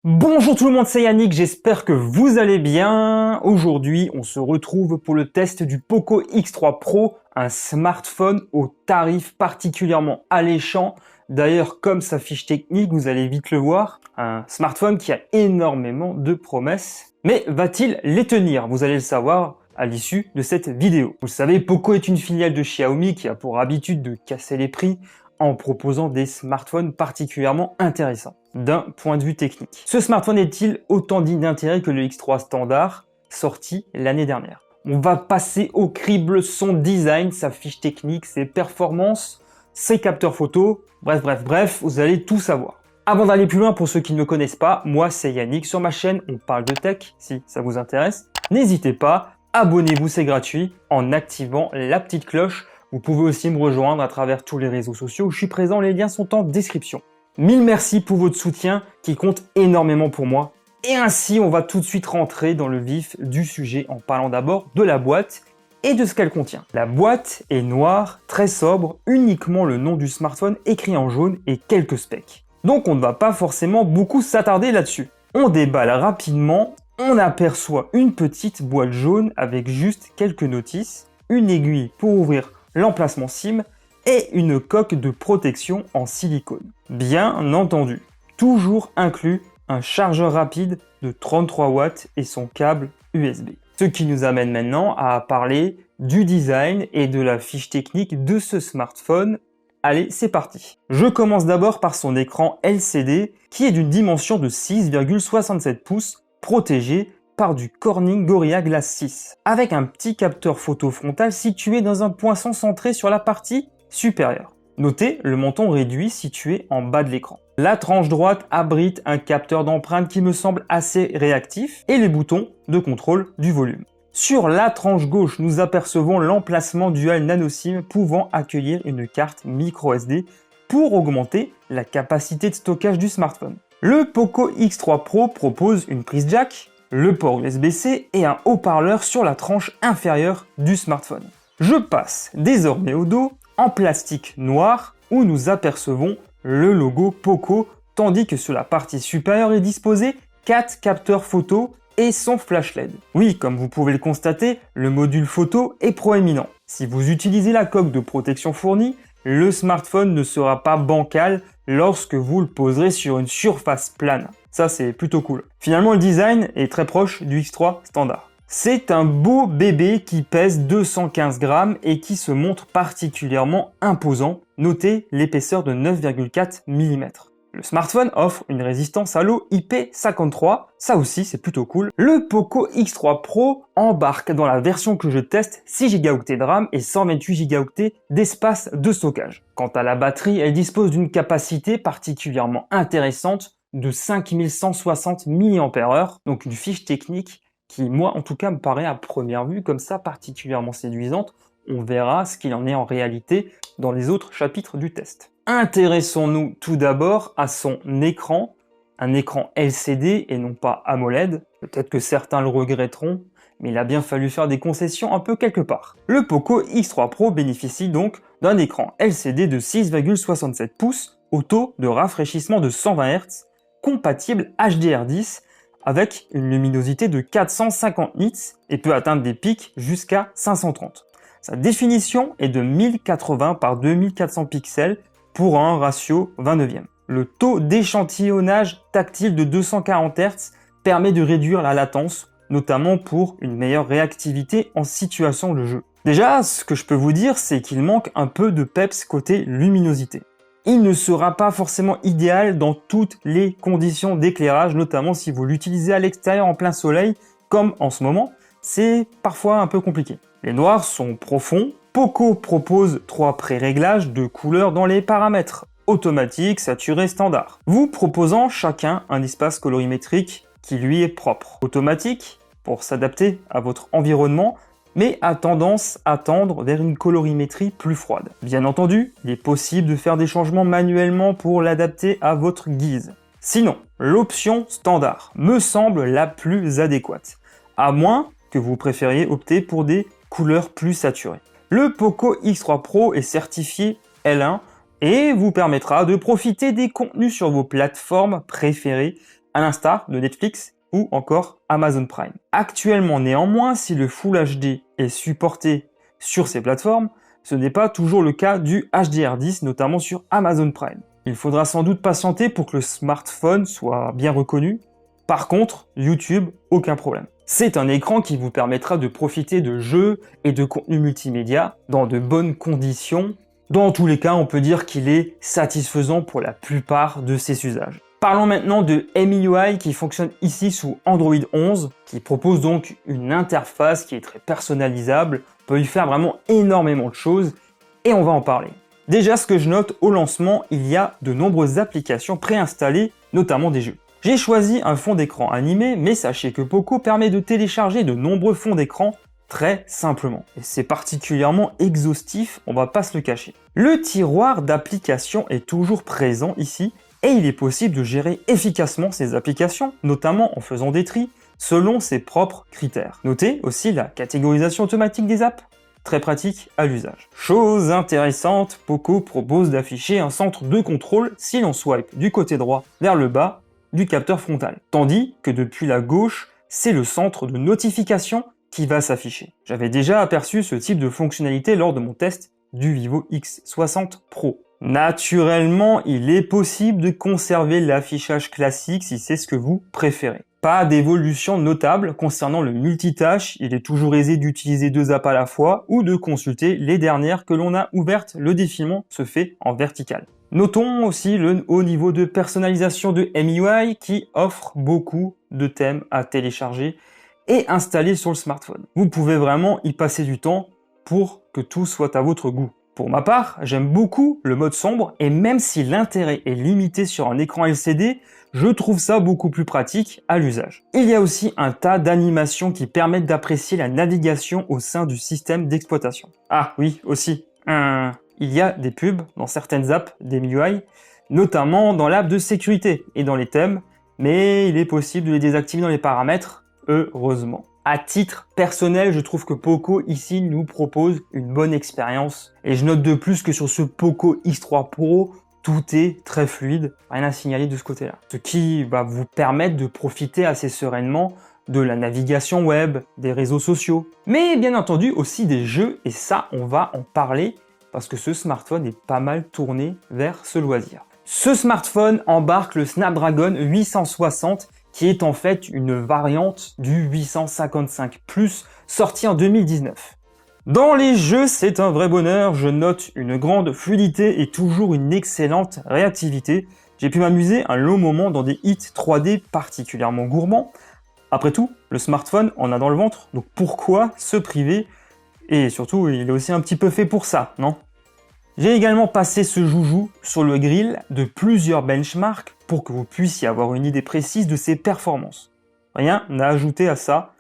Bonjour tout le monde, c'est Yannick, j'espère que vous allez bien. Aujourd'hui, on se retrouve pour le test du Poco X3 Pro, un smartphone au tarif particulièrement alléchant. D'ailleurs, comme sa fiche technique, vous allez vite le voir, un smartphone qui a énormément de promesses. Mais va-t-il les tenir? Vous allez le savoir à l'issue de cette vidéo. Vous le savez, Poco est une filiale de Xiaomi qui a pour habitude de casser les prix en proposant des smartphones particulièrement intéressants d'un point de vue technique. Ce smartphone est-il autant digne d'intérêt que le X3 standard sorti l'année dernière? On va passer au crible son design, sa fiche technique, ses performances, ses capteurs photo, bref, vous allez tout savoir. Avant d'aller plus loin, pour ceux qui ne me connaissent pas, moi c'est Yannick, sur ma chaîne on parle de tech, si ça vous intéresse. N'hésitez pas, abonnez-vous, c'est gratuit, en activant la petite cloche. Vous pouvez aussi me rejoindre à travers tous les réseaux sociaux où je suis présent, les liens sont en description. Mille merci pour votre soutien qui compte énormément pour moi. Et ainsi, on va tout de suite rentrer dans le vif du sujet en parlant d'abord de la boîte et de ce qu'elle contient. La boîte est noire, très sobre, uniquement le nom du smartphone écrit en jaune et quelques specs. Donc on ne va pas forcément beaucoup s'attarder là-dessus. On déballe rapidement, on aperçoit une petite boîte jaune avec juste quelques notices, une aiguille pour ouvrir l'emplacement SIM et une coque de protection en silicone. Bien entendu, toujours inclus un chargeur rapide de 33 watts et son câble USB. Ce qui nous amène maintenant à parler du design et de la fiche technique de ce smartphone. Allez, c'est parti. Je commence d'abord par son écran LCD qui est d'une dimension de 6,67 pouces protégé par du Corning Gorilla Glass 6, avec un petit capteur photo frontal situé dans un poinçon centré sur la partie supérieure. Notez le menton réduit situé en bas de l'écran. La tranche droite abrite un capteur d'empreinte qui me semble assez réactif et les boutons de contrôle du volume. Sur la tranche gauche, nous apercevons l'emplacement dual nano SIM pouvant accueillir une carte micro SD pour augmenter la capacité de stockage du smartphone. Le Poco X3 Pro propose une prise jack, le port USB-C et un haut-parleur sur la tranche inférieure du smartphone. Je passe désormais au dos en plastique noir où nous apercevons le logo Poco, tandis que sur la partie supérieure est disposé 4 capteurs photo et son flash LED. Oui, comme vous pouvez le constater, le module photo est proéminent. Si vous utilisez la coque de protection fournie, le smartphone ne sera pas bancal lorsque vous le poserez sur une surface plane. Ça, c'est plutôt cool. Finalement, le design est très proche du X3 standard. C'est un beau bébé qui pèse 215 grammes et qui se montre particulièrement imposant. Notez l'épaisseur de 9,4 mm. Le smartphone offre une résistance à l'eau IP53, ça aussi c'est plutôt cool. Le Poco X3 Pro embarque dans la version que je teste 6 Go de RAM et 128 Go d'espace de stockage. Quant à la batterie, elle dispose d'une capacité particulièrement intéressante de 5160 mAh, donc une fiche technique qui, moi en tout cas, me paraît à première vue comme ça particulièrement séduisante. On verra ce qu'il en est en réalité dans les autres chapitres du test. Intéressons-nous tout d'abord à son écran, un écran LCD et non pas AMOLED. Peut-être que certains le regretteront, mais il a bien fallu faire des concessions un peu quelque part. Le Poco X3 Pro bénéficie donc d'un écran LCD de 6,67 pouces au taux de rafraîchissement de 120 Hz, compatible HDR10 avec une luminosité de 450 nits et peut atteindre des pics jusqu'à 530. Sa définition est de 1080 par 2400 pixels pour un ratio 29e. Le taux d'échantillonnage tactile de 240 Hz permet de réduire la latence, notamment pour une meilleure réactivité en situation de jeu. Déjà, ce que je peux vous dire, c'est qu'il manque un peu de peps côté luminosité. Il ne sera pas forcément idéal dans toutes les conditions d'éclairage, notamment si vous l'utilisez à l'extérieur en plein soleil, comme en ce moment, c'est parfois un peu compliqué. Les noirs sont profonds. Poco propose 3 pré-réglages de couleurs dans les paramètres, automatique, saturé, standard, vous proposant chacun un espace colorimétrique qui lui est propre. Automatique, pour s'adapter à votre environnement, mais a tendance à tendre vers une colorimétrie plus froide. Bien entendu, il est possible de faire des changements manuellement pour l'adapter à votre guise. Sinon, l'option standard me semble la plus adéquate, à moins que vous préfériez opter pour des couleurs plus saturées. Le Poco X3 Pro est certifié L1 et vous permettra de profiter des contenus sur vos plateformes préférées à l'instar de Netflix ou encore Amazon Prime. Actuellement néanmoins, si le Full HD est supporté sur ces plateformes, ce n'est pas toujours le cas du HDR10, notamment sur Amazon Prime. Il faudra sans doute patienter pour que le smartphone soit bien reconnu. Par contre, YouTube, aucun problème. C'est un écran qui vous permettra de profiter de jeux et de contenus multimédia dans de bonnes conditions. Dans tous les cas, on peut dire qu'il est satisfaisant pour la plupart de ses usages. Parlons maintenant de MIUI qui fonctionne ici sous Android 11, qui propose donc une interface qui est très personnalisable, on peut y faire vraiment énormément de choses, et on va en parler. Déjà, ce que je note au lancement, il y a de nombreuses applications préinstallées, notamment des jeux. J'ai choisi un fond d'écran animé, mais sachez que Poco permet de télécharger de nombreux fonds d'écran très simplement. Et c'est particulièrement exhaustif, on va pas se le cacher. Le tiroir d'applications est toujours présent ici, et il est possible de gérer efficacement ces applications, notamment en faisant des tris selon ses propres critères. Notez aussi la catégorisation automatique des apps, très pratique à l'usage. Chose intéressante, Poco propose d'afficher un centre de contrôle si l'on swipe du côté droit vers le bas du capteur frontal, tandis que depuis la gauche, c'est le centre de notification qui va s'afficher. J'avais déjà aperçu ce type de fonctionnalité lors de mon test du Vivo X60 Pro. Naturellement, il est possible de conserver l'affichage classique si c'est ce que vous préférez. Pas d'évolution notable concernant le multitâche, il est toujours aisé d'utiliser 2 apps à la fois ou de consulter les dernières que l'on a ouvertes, le défilement se fait en vertical. Notons aussi le haut niveau de personnalisation de MIUI qui offre beaucoup de thèmes à télécharger et installer sur le smartphone. Vous pouvez vraiment y passer du temps pour que tout soit à votre goût. Pour ma part, j'aime beaucoup le mode sombre et même si l'intérêt est limité sur un écran LCD, je trouve ça beaucoup plus pratique à l'usage. Il y a aussi un tas d'animations qui permettent d'apprécier la navigation au sein du système d'exploitation. Ah oui, aussi, il y a des pubs dans certaines apps des MIUI, notamment dans l'app de sécurité et dans les thèmes, mais il est possible de les désactiver dans les paramètres, heureusement. À titre personnel, je trouve que Poco ici nous propose une bonne expérience. Et je note de plus que sur ce Poco X3 Pro, tout est très fluide, rien à signaler de ce côté-là. Ce qui va vous permettre de profiter assez sereinement de la navigation web, des réseaux sociaux, mais bien entendu aussi des jeux, et ça on va en parler parce que ce smartphone est pas mal tourné vers ce loisir. Ce smartphone embarque le Snapdragon 860 qui est en fait une variante du 855 Plus sorti en 2019. Dans les jeux, c'est un vrai bonheur, je note une grande fluidité et toujours une excellente réactivité. J'ai pu m'amuser un long moment dans des hits 3D particulièrement gourmands. Après tout, le smartphone en a dans le ventre, donc pourquoi se priver? Et surtout, il est aussi un petit peu fait pour ça, non? J'ai également passé ce joujou sur le grill de plusieurs benchmarks pour que vous puissiez avoir une idée précise de ses performances. Rien à ajouter à ça.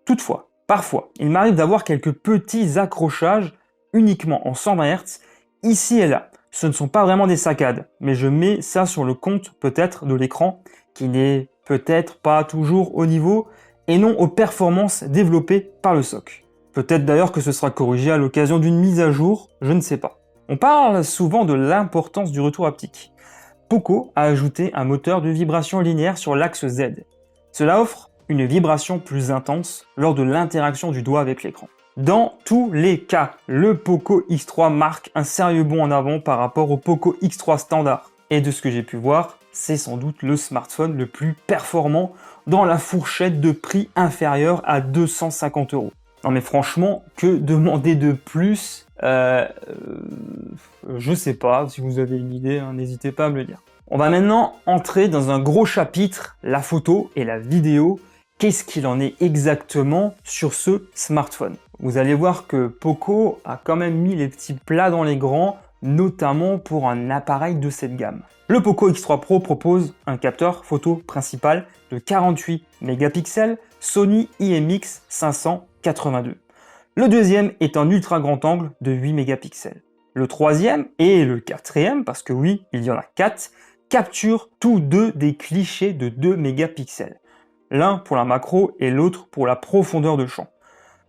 Toutefois, parfois, il m'arrive d'avoir quelques petits accrochages uniquement en 120 Hz, ici et là. Ce ne sont pas vraiment des saccades, mais je mets ça sur le compte peut-être de l'écran qui n'est peut-être pas toujours au niveau et non aux performances développées par le SoC. Peut-être d'ailleurs que ce sera corrigé à l'occasion d'une mise à jour, je ne sais pas. On parle souvent de l'importance du retour haptique. Poco a ajouté un moteur de vibration linéaire sur l'axe Z. Cela offre une vibration plus intense lors de l'interaction du doigt avec l'écran. Dans tous les cas, le Poco X3 marque un sérieux bond en avant par rapport au Poco X3 standard. Et de ce que j'ai pu voir, c'est sans doute le smartphone le plus performant dans la fourchette de prix inférieure à 250 €. Non mais franchement, que demander de plus? Je sais pas, si vous avez une idée, n'hésitez pas à me le dire. On va maintenant entrer dans un gros chapitre, la photo et la vidéo. Qu'est-ce qu'il en est exactement sur ce smartphone? Vous allez voir que Poco a quand même mis les petits plats dans les grands, notamment pour un appareil de cette gamme. Le Poco X3 Pro propose un capteur photo principal de 48 mégapixels Sony IMX 582. Le deuxième est un ultra grand angle de 8 mégapixels. Le troisième et le quatrième, parce que oui, il y en a 4, capturent tous deux des clichés de 2 mégapixels. L'un pour la macro et l'autre pour la profondeur de champ.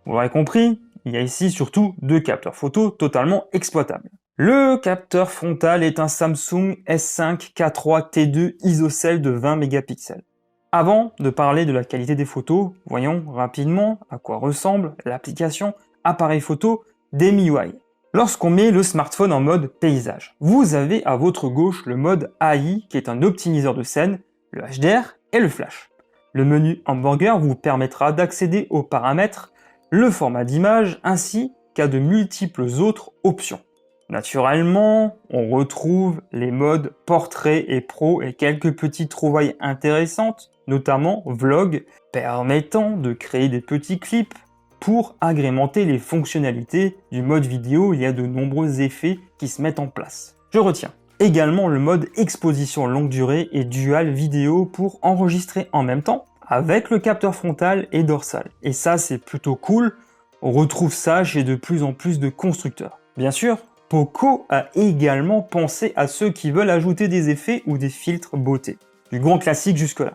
Vous l'aurez compris, il y a ici surtout 2 capteurs photo totalement exploitables. Le capteur frontal est un Samsung S5 K3 T2 ISOCELL de 20 mégapixels. Avant de parler de la qualité des photos, voyons rapidement à quoi ressemble l'application appareil photo d'MIUI. Lorsqu'on met le smartphone en mode paysage, vous avez à votre gauche le mode AI qui est un optimiseur de scène, le HDR et le flash. Le menu hamburger vous permettra d'accéder aux paramètres, le format d'image ainsi qu'à de multiples autres options. Naturellement, on retrouve les modes portrait et pro et quelques petites trouvailles intéressantes, notamment vlog, permettant de créer des petits clips. Pour agrémenter les fonctionnalités du mode vidéo, il y a de nombreux effets qui se mettent en place. Je retiens également le mode exposition longue durée et dual vidéo pour enregistrer en même temps avec le capteur frontal et dorsal. Et ça, c'est plutôt cool. On retrouve ça chez de plus en plus de constructeurs. Bien sûr, Poco a également pensé à ceux qui veulent ajouter des effets ou des filtres beauté. Du grand classique jusque-là.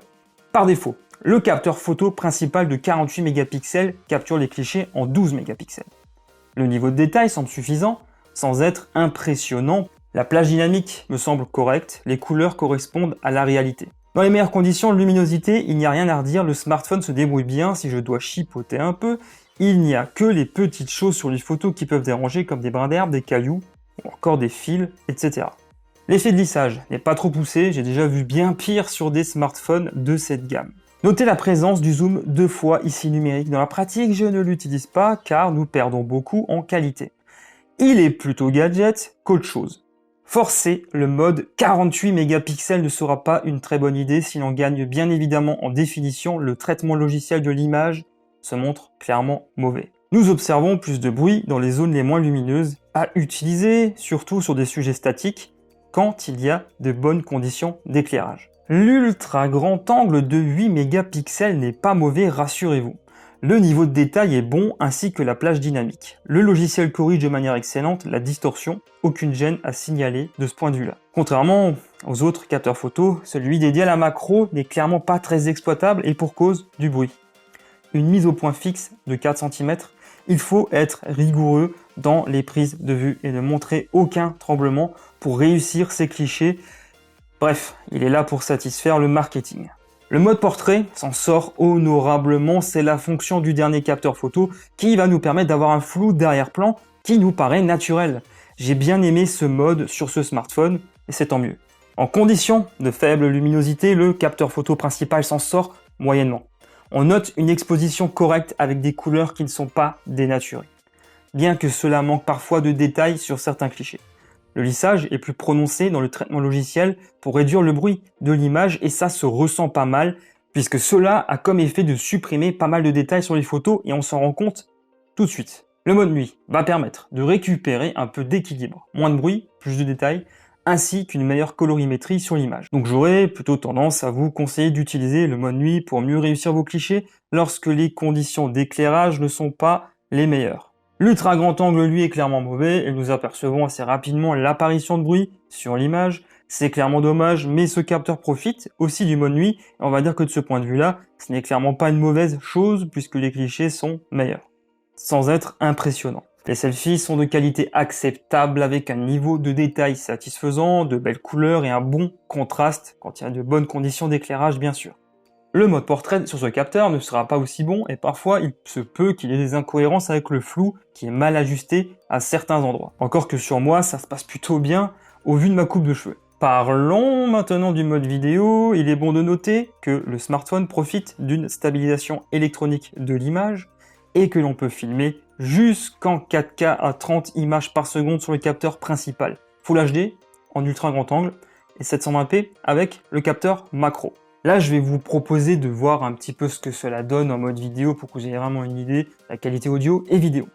Par défaut, le capteur photo principal de 48 mégapixels capture les clichés en 12 mégapixels. Le niveau de détail semble suffisant, sans être impressionnant. La plage dynamique me semble correcte, les couleurs correspondent à la réalité. Dans les meilleures conditions de luminosité, il n'y a rien à redire, le smartphone se débrouille bien si je dois chipoter un peu. Il n'y a que les petites choses sur les photos qui peuvent déranger comme des brins d'herbe, des cailloux, ou encore des fils, etc. L'effet de lissage n'est pas trop poussé, j'ai déjà vu bien pire sur des smartphones de cette gamme. Notez la présence du zoom 2 fois ici numérique. Dans la pratique, je ne l'utilise pas car nous perdons beaucoup en qualité. Il est plutôt gadget qu'autre chose. Forcer le mode 48 mégapixels ne sera pas une très bonne idée si l'on gagne bien évidemment en définition, le traitement logiciel de l'image se montre clairement mauvais. Nous observons plus de bruit dans les zones les moins lumineuses à utiliser, surtout sur des sujets statiques, quand il y a de bonnes conditions d'éclairage. L'ultra grand angle de 8 mégapixels n'est pas mauvais, rassurez-vous. Le niveau de détail est bon ainsi que la plage dynamique. Le logiciel corrige de manière excellente la distorsion, aucune gêne à signaler de ce point de vue-là. Contrairement aux autres capteurs photo, celui dédié à la macro n'est clairement pas très exploitable et pour cause du bruit. Une mise au point fixe de 4 cm, il faut être rigoureux dans les prises de vue et ne montrer aucun tremblement pour réussir ces clichés. Bref, il est là pour satisfaire le marketing. Le mode portrait s'en sort honorablement, c'est la fonction du dernier capteur photo qui va nous permettre d'avoir un flou d'arrière-plan qui nous paraît naturel. J'ai bien aimé ce mode sur ce smartphone et c'est tant mieux. En condition de faible luminosité, le capteur photo principal s'en sort moyennement. On note une exposition correcte avec des couleurs qui ne sont pas dénaturées, bien que cela manque parfois de détails sur certains clichés. Le lissage est plus prononcé dans le traitement logiciel pour réduire le bruit de l'image et ça se ressent pas mal puisque cela a comme effet de supprimer pas mal de détails sur les photos et on s'en rend compte tout de suite. Le mode nuit va permettre de récupérer un peu d'équilibre, moins de bruit, plus de détails, ainsi qu'une meilleure colorimétrie sur l'image. Donc j'aurais plutôt tendance à vous conseiller d'utiliser le mode nuit pour mieux réussir vos clichés lorsque les conditions d'éclairage ne sont pas les meilleures. L'ultra grand angle, lui, est clairement mauvais et nous apercevons assez rapidement l'apparition de bruit sur l'image. C'est clairement dommage, mais ce capteur profite aussi du mode nuit. Et on va dire que de ce point de vue-là, ce n'est clairement pas une mauvaise chose puisque les clichés sont meilleurs, sans être impressionnants. Les selfies sont de qualité acceptable avec un niveau de détail satisfaisant, de belles couleurs et un bon contraste quand il y a de bonnes conditions d'éclairage bien sûr. Le mode portrait sur ce capteur ne sera pas aussi bon et parfois il se peut qu'il y ait des incohérences avec le flou qui est mal ajusté à certains endroits. Encore que sur moi, ça se passe plutôt bien au vu de ma coupe de cheveux. Parlons maintenant du mode vidéo. Il est bon de noter que le smartphone profite d'une stabilisation électronique de l'image et que l'on peut filmer jusqu'en 4K à 30 images par seconde sur le capteur principal. Full HD en ultra grand angle et 720p avec le capteur macro. Là, je vais vous proposer de voir un petit peu ce que cela donne en mode vidéo pour que vous ayez vraiment une idée de la qualité audio et vidéo.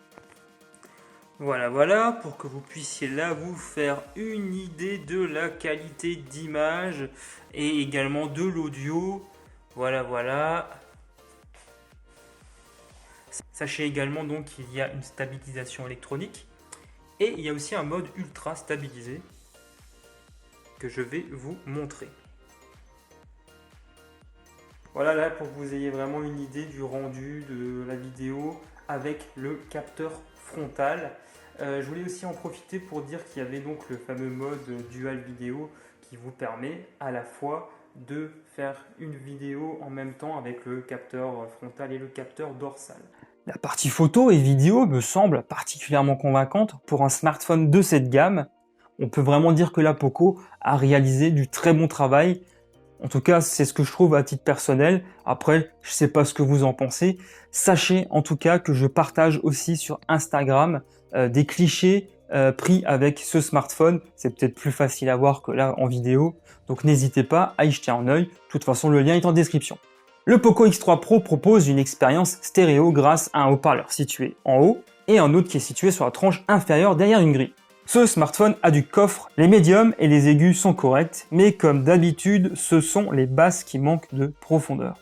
Voilà, pour que vous puissiez là vous faire une idée de la qualité d'image et également de l'audio. Voilà. Sachez également donc qu'il y a une stabilisation électronique et il y a aussi un mode ultra stabilisé que je vais vous montrer. Voilà là pour que vous ayez vraiment une idée du rendu de la vidéo avec le capteur frontal. Je voulais aussi en profiter pour dire qu'il y avait donc le fameux mode dual vidéo qui vous permet à la fois de faire une vidéo en même temps avec le capteur frontal et le capteur dorsal. La partie photo et vidéo me semble particulièrement convaincante pour un smartphone de cette gamme. On peut vraiment dire que la Poco a réalisé du très bon travail. En tout cas, c'est ce que je trouve à titre personnel. Après, je sais pas ce que vous en pensez. Sachez en tout cas que je partage aussi sur Instagram des clichés pris avec ce smartphone. C'est peut-être plus facile à voir que là en vidéo. Donc n'hésitez pas à y jeter un œil. De toute façon, le lien est en description. Le Poco X3 Pro propose une expérience stéréo grâce à un haut-parleur situé en haut et un autre qui est situé sur la tranche inférieure derrière une grille. Ce smartphone a du coffre, les médiums et les aigus sont corrects, mais comme d'habitude, ce sont les basses qui manquent de profondeur.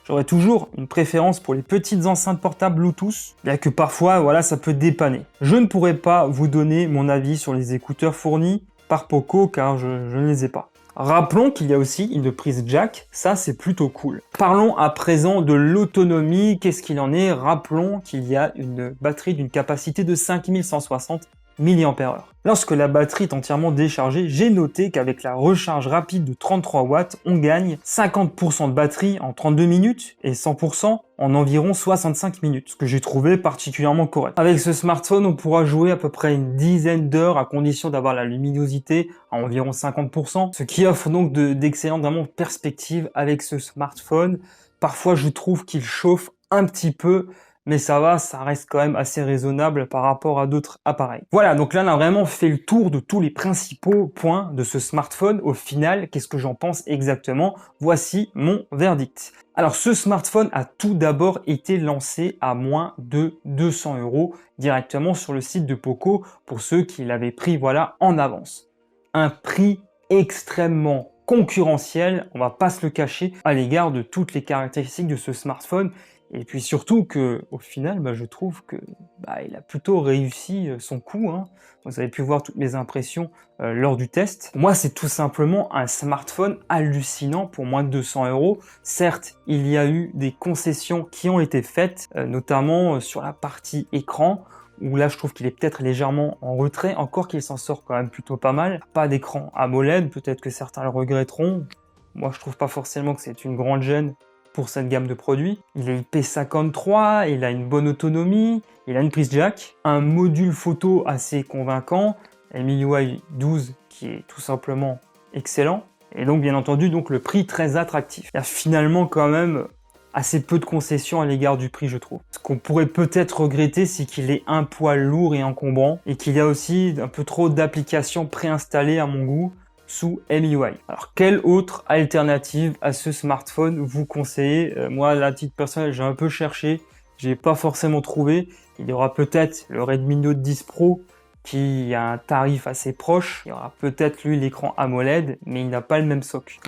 J'aurais toujours une préférence pour les petites enceintes portables Bluetooth, bien que parfois, voilà, ça peut dépanner. Je ne pourrais pas vous donner mon avis sur les écouteurs fournis par Poco car je ne les ai pas. Rappelons qu'il y a aussi une prise jack, ça c'est plutôt cool. Parlons à présent de l'autonomie, qu'est-ce qu'il en est? Rappelons qu'il y a une batterie d'une capacité de 5160 mAh. Lorsque la batterie est entièrement déchargée, j'ai noté qu'avec la recharge rapide de 33 watts, on gagne 50% de batterie en 32 minutes et 100% en environ 65 minutes, ce que j'ai trouvé particulièrement correct. Avec ce smartphone, on pourra jouer à peu près une dizaine d'heures à condition d'avoir la luminosité à environ 50%, ce qui offre donc d'excellentes vraiment perspectives avec ce smartphone. Parfois, je trouve qu'il chauffe un petit peu, mais ça va, ça reste quand même assez raisonnable par rapport à d'autres appareils. Voilà, donc là on a vraiment fait le tour de tous les principaux points de ce smartphone. Au final, qu'est-ce que j'en pense exactement? Voici mon verdict. Alors ce smartphone a tout d'abord été lancé à moins de 200 € directement sur le site de Poco pour ceux qui l'avaient pris voilà en avance. Un prix extrêmement concurrentiel, on va pas se le cacher, à l'égard de toutes les caractéristiques de ce smartphone. Et puis surtout que, au final, je trouve que il a plutôt réussi son coup. Vous avez pu voir toutes mes impressions lors du test. Pour moi, c'est tout simplement un smartphone hallucinant pour moins de 200 €. Certes, il y a eu des concessions qui ont été faites, notamment sur la partie écran, où là, je trouve qu'il est peut-être légèrement en retrait, encore qu'il s'en sort quand même plutôt pas mal. Pas d'écran AMOLED, peut-être que certains le regretteront. Moi, je trouve pas forcément que c'est une grande gêne pour cette gamme de produits. Il est IP53, il a une bonne autonomie, il a une prise jack, un module photo assez convaincant, MIUI 12 qui est tout simplement excellent, et donc bien entendu donc le prix très attractif. Il y a finalement quand même assez peu de concessions à l'égard du prix, je trouve. Ce qu'on pourrait peut-être regretter, c'est qu'il est un poil lourd et encombrant, et qu'il y a aussi un peu trop d'applications préinstallées à mon goût, sous MIUI. Alors, quelle autre alternative à ce smartphone vous conseillez? Moi, à titre personnel, j'ai un peu cherché, j'ai pas forcément trouvé. Il y aura peut-être le Redmi Note 10 Pro qui a un tarif assez proche. Il y aura peut-être lui l'écran AMOLED, mais il n'a pas le même socle.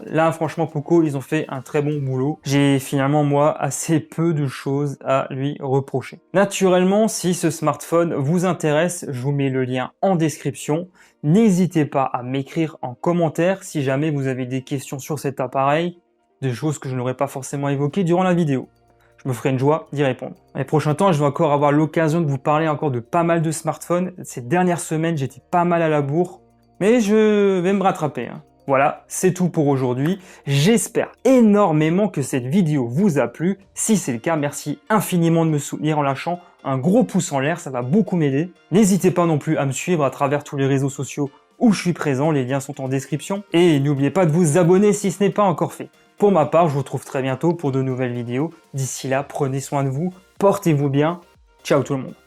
Là, franchement, Poco, ils ont fait un très bon boulot. J'ai finalement, moi, assez peu de choses à lui reprocher. Naturellement, si ce smartphone vous intéresse, je vous mets le lien en description. N'hésitez pas à m'écrire en commentaire si jamais vous avez des questions sur cet appareil, des choses que je n'aurais pas forcément évoquées durant la vidéo. Je me ferai une joie d'y répondre. Dans les prochains temps, je vais encore avoir l'occasion de vous parler encore de pas mal de smartphones. Ces dernières semaines, j'étais pas mal à la bourre, mais je vais me rattraper. Voilà, c'est tout pour aujourd'hui. J'espère énormément que cette vidéo vous a plu. Si c'est le cas, merci infiniment de me soutenir en lâchant un gros pouce en l'air, ça va beaucoup m'aider. N'hésitez pas non plus à me suivre à travers tous les réseaux sociaux où je suis présent, les liens sont en description. Et n'oubliez pas de vous abonner si ce n'est pas encore fait. Pour ma part, je vous retrouve très bientôt pour de nouvelles vidéos. D'ici là, prenez soin de vous, portez-vous bien. Ciao tout le monde.